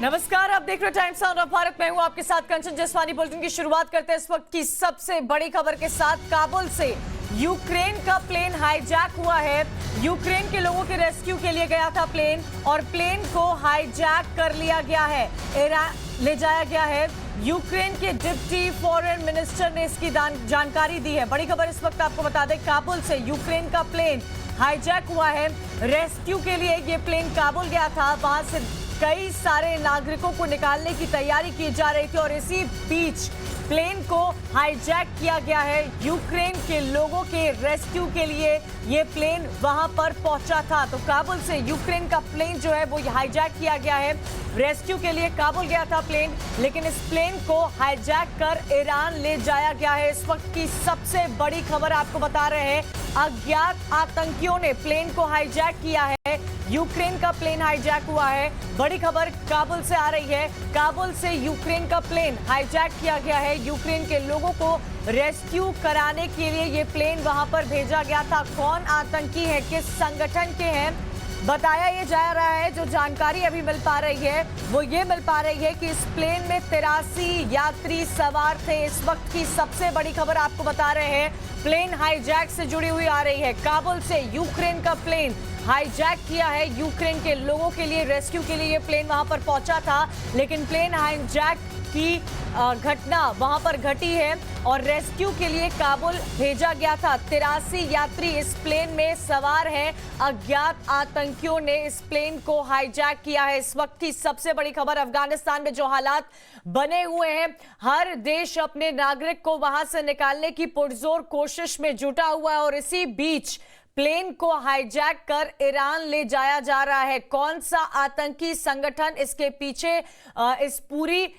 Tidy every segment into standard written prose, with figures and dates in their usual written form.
नमस्कार, आप देख रहे हो टाइम्स ऑफ भारत। मैं हूं आपके साथ कंचन जसवानी। बुलेटिन की शुरुआत करते हैं इस वक्त की सबसे बड़ी खबर के साथ। काबुल से यूक्रेन का प्लेन हाईजैक हुआ है। यूक्रेन के लोगों के रेस्क्यू के लिए गया था प्लेन, और प्लेन को हाईजैक कर लिया गया है, ले जाया गया है। यूक्रेन के डिप्टी फॉरेन मिनिस्टर ने इसकी जानकारी दी है। बड़ी खबर इस वक्त आपको बता दें, काबुल से यूक्रेन का प्लेन हाईजैक हुआ है। रेस्क्यू के लिए ये प्लेन काबुल गया था। वहां से कई सारे नागरिकों को निकालने की तैयारी की जा रही थी, और इसी बीच प्लेन को हाईजैक किया गया है। यूक्रेन के लोगों के रेस्क्यू के लिए ये प्लेन वहां पर पहुंचा था। तो काबुल से यूक्रेन का प्लेन जो है वो हाईजैक किया गया है। रेस्क्यू के लिए काबुल गया था प्लेन, लेकिन इस प्लेन को हाईजैक कर ईरान ले जाया गया है। इस वक्त की सबसे बड़ी खबर आपको बता रहे हैं, अज्ञात आतंकियों ने प्लेन को हाईजैक किया है। यूक्रेन का प्लेन हाईजैक हुआ है। बड़ी खबर काबुल से आ रही है। काबुल से यूक्रेन का प्लेन हाईजैक किया गया है। यूक्रेन के लोगों को रेस्क्यू कराने के लिए ये प्लेन वहां पर भेजा गया था। कौन आतंकी है, किस संगठन के हैं, बताया ये जा रहा है। जो जानकारी अभी मिल पा रही है वो ये मिल पा रही है कि इस प्लेन में 83 यात्री सवार थे। इस वक्त की सबसे बड़ी खबर आपको बता रहे हैं, प्लेन हाईजैक से जुड़ी हुई आ रही है। काबुल से यूक्रेन का प्लेन हाईजैक किया है। यूक्रेन के लोगों के लिए रेस्क्यू के लिए ये प्लेन वहां पर पहुंचा था, लेकिन प्लेन हाईजैक की घटना वहां पर घटी है और रेस्क्यू के लिए काबुल भेजा गया था। 83 यात्री इस प्लेन में सवार हैं। अज्ञात आतंकियों ने इस प्लेन को हाईजैक किया है। इस वक्त की सबसे बड़ी खबर, अफगानिस्तान में जो हालात बने हुए हैं, हर देश अपने नागरिक को वहां से निकालने की पुरजोर कोशिश में जुटा हुआ है, और इसी बीच प्लेन को हाईजैक कर ईरान ले जाया जा रहा है। कौन सा आतंकी संगठन इसके पीछे, इस पूरी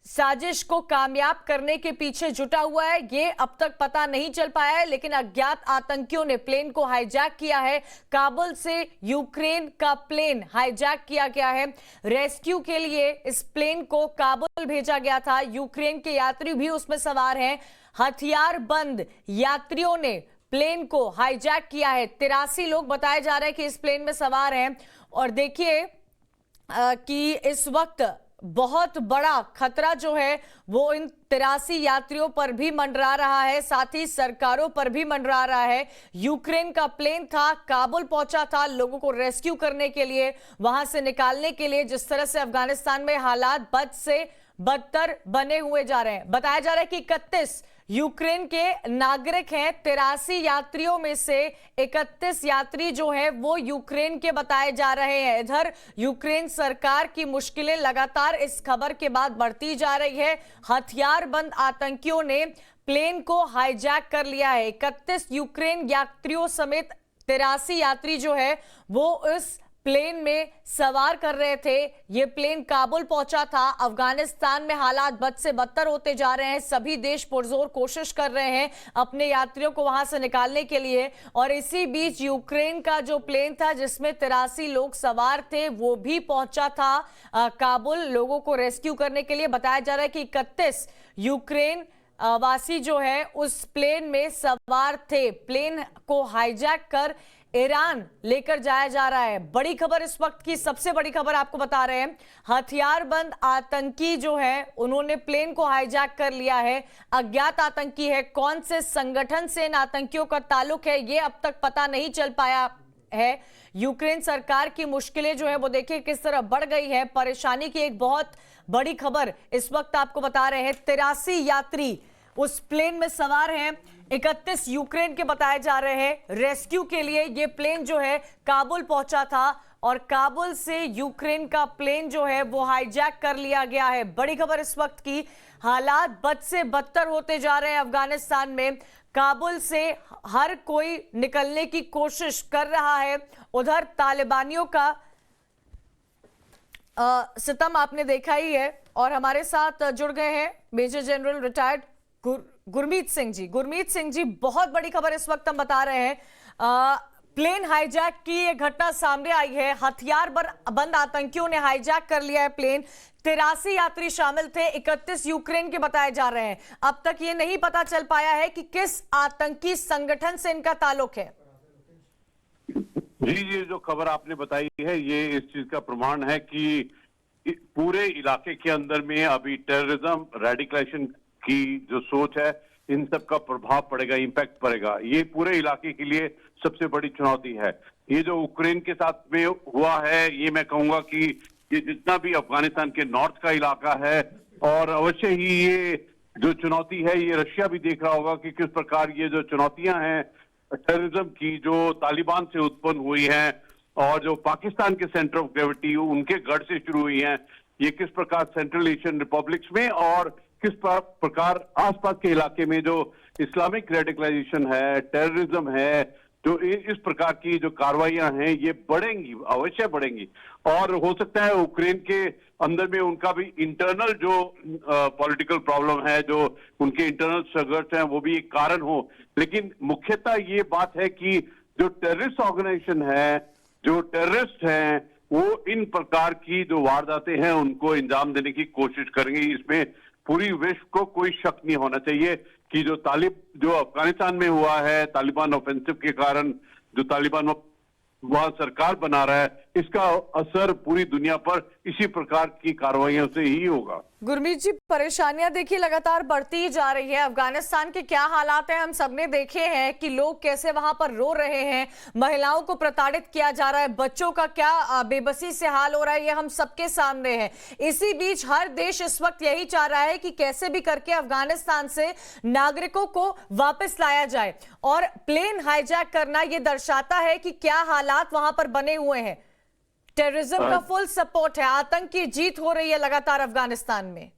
साजिश को कामयाब करने के पीछे जुटा हुआ है, ये अब तक पता नहीं चल पाया है। लेकिन अज्ञात आतंकियों ने प्लेन को हाईजैक किया है। काबुल से यूक्रेन का प्लेन हाईजैक किया गया है। रेस्क्यू के लिए इस प्लेन को काबुल भेजा गया था। यूक्रेन के यात्री भी उसमें सवार हैं। हथियारबंद यात्रियों ने प्लेन को हाईजैक किया है। 83 लोग बताए जा रहे हैं कि इस प्लेन में सवार हैं। और देखिए कि इस वक्त बहुत बड़ा खतरा जो है वो इन 83 यात्रियों पर भी मंडरा रहा है, साथ ही सरकारों पर भी मंडरा रहा है। यूक्रेन का प्लेन था, काबुल पहुंचा था लोगों को रेस्क्यू करने के लिए, वहां से निकालने के लिए। जिस तरह से अफगानिस्तान में हालात बद से बदतर बने हुए जा रहे हैं, बताया जा रहा है कि 31 यूक्रेन के नागरिक हैं। 83 यात्रियों में से 31 यात्री जो हैं वो यूक्रेन के बताए जा रहे हैं। इधर यूक्रेन सरकार की मुश्किलें लगातार इस खबर के बाद बढ़ती जा रही है। हथियारबंद आतंकियों ने प्लेन को हाईजैक कर लिया है। 31 यूक्रेन यात्रियों समेत 83 यात्री जो है वो इस प्लेन में सवार कर रहे थे। ये प्लेन काबुल पहुंचा था। अफगानिस्तान में हालात बद से बदतर होते जा रहे हैं। सभी देश पुरजोर कोशिश कर रहे हैं अपने यात्रियों को वहां से निकालने के लिए, और इसी बीच यूक्रेन का जो प्लेन था जिसमें 83 लोग सवार थे वो भी पहुंचा था काबुल लोगों को रेस्क्यू करने के लिए। बताया जा रहा है कि 31 यूक्रेन वासी जो है उस प्लेन में सवार थे। प्लेन को हाईजैक कर ईरान लेकर जाया जा रहा है। बड़ी खबर इस वक्त की सबसे बड़ी खबर आपको बता रहे हैं, हथियारबंद आतंकी जो है उन्होंने प्लेन को हाईजैक कर लिया है। अज्ञात आतंकी है, कौन से संगठन से इन आतंकियों का ताल्लुक है ये अब तक पता नहीं चल पाया है। यूक्रेन सरकार की मुश्किलें जो है वो देखिए किस तरह बढ़ गई है। परेशानी की एक बहुत बड़ी खबर इस वक्त आपको बता रहे हैं, 83 यात्री उस प्लेन में सवार हैं। 31 यूक्रेन के बताए जा रहे हैं। रेस्क्यू के लिए ये प्लेन जो है काबुल पहुंचा था, और काबुल से यूक्रेन का प्लेन जो है वो हाईजैक कर लिया गया है। बड़ी खबर इस वक्त की, हालात बद से बदतर होते जा रहे हैं अफगानिस्तान में। काबुल से हर कोई निकलने की कोशिश कर रहा है। उधर तालिबानियों का सितम आपने देखा ही है, और हमारे साथ जुड़ गए हैं major general retired Gurmeet Singh ji. Gurmeet Singh ji, बहुत बड़ी खबर इस वक्त हम बता रहे हैं, प्लेन हाईजैक की ये घटना सामने आई है। हथियार बंद आतंकियों ने हाईजैक कर लिया है प्लेन। 83 यात्री शामिल थे, 31 यूक्रेन के बताए जा रहे हैं। अब तक ये नहीं पता चल पाया है कि किस आतंकी संगठन से इनका ताल्लुक है। जी, ये जो खबर आपने बताई है ये इस चीज का प्रमाण है कि पूरे इलाके के अंदर में अभी टेररिज्म, रेडिकलाइजेशन की जो सोच है, इन सब का प्रभाव पड़ेगा, इम्पैक्ट पड़ेगा। ये पूरे इलाके के लिए सबसे बड़ी चुनौती है। ये जो यूक्रेन के साथ में हुआ है, ये मैं कहूंगा कि ये जितना भी अफगानिस्तान के नॉर्थ का इलाका है, और अवश्य ही ये जो चुनौती है, ये रशिया भी देख रहा होगा कि किस प्रकार ये जो चुनौतियां हैं टेररिज्म की, जो तालिबान से उत्पन्न हुई हैं और जो पाकिस्तान के सेंटर ऑफ ग्रेविटी उनके गढ़ से शुरू हुई हैं, ये किस प्रकार सेंट्रल एशियन रिपब्लिक्स में और किस प्रकार आसपास के इलाके में जो इस्लामिक रेडिकलाइजेशन है, टेररिज्म है, जो इस प्रकार की जो कार्रवाइयां हैं, ये बढ़ेंगी, अवश्य बढ़ेंगी। और हो सकता है यूक्रेन के अंदर में उनका भी इंटरनल जो पॉलिटिकल प्रॉब्लम है, जो उनके इंटरनल स्ट्रगल्स हैं, वो भी एक कारण हो। लेकिन मुख्यतः ये बात है कि जो टेररिस्ट ऑर्गेनाइजेशन है, जो टेररिस्ट हैं, वो इन प्रकार की जो वारदातें हैं उनको अंजाम देने की कोशिश करेंगे। इसमें पूरी विश्व को कोई शक नहीं होना चाहिए कि जो अफगानिस्तान में हुआ है, तालिबान ऑफेंसिव के कारण जो तालिबान वहां सरकार बना रहा है, इसका असर पूरी दुनिया पर इसी प्रकार की कार्रवाइयों से ही होगा। गुरमीत जी, परेशानियां देखिए लगातार बढ़ती ही जा रही है। अफगानिस्तान के क्या हालात हैं हम सबने देखे हैं कि लोग कैसे वहां पर रो रहे हैं, महिलाओं को प्रताड़ित किया जा रहा है, बच्चों का क्या बेबसी से हाल हो रहा है, ये हम सबके सामने है। इसी बीच हर देश इस वक्त यही चाह रहा है कि कैसे भी करके अफगानिस्तान से नागरिकों को वापस लाया जाए, और प्लेन हाईजैक करना यह दर्शाता है कि क्या हालात वहां पर बने हुए हैं। टेररिज्म का फुल सपोर्ट है, आतंक की जीत हो रही है लगातार अफगानिस्तान में।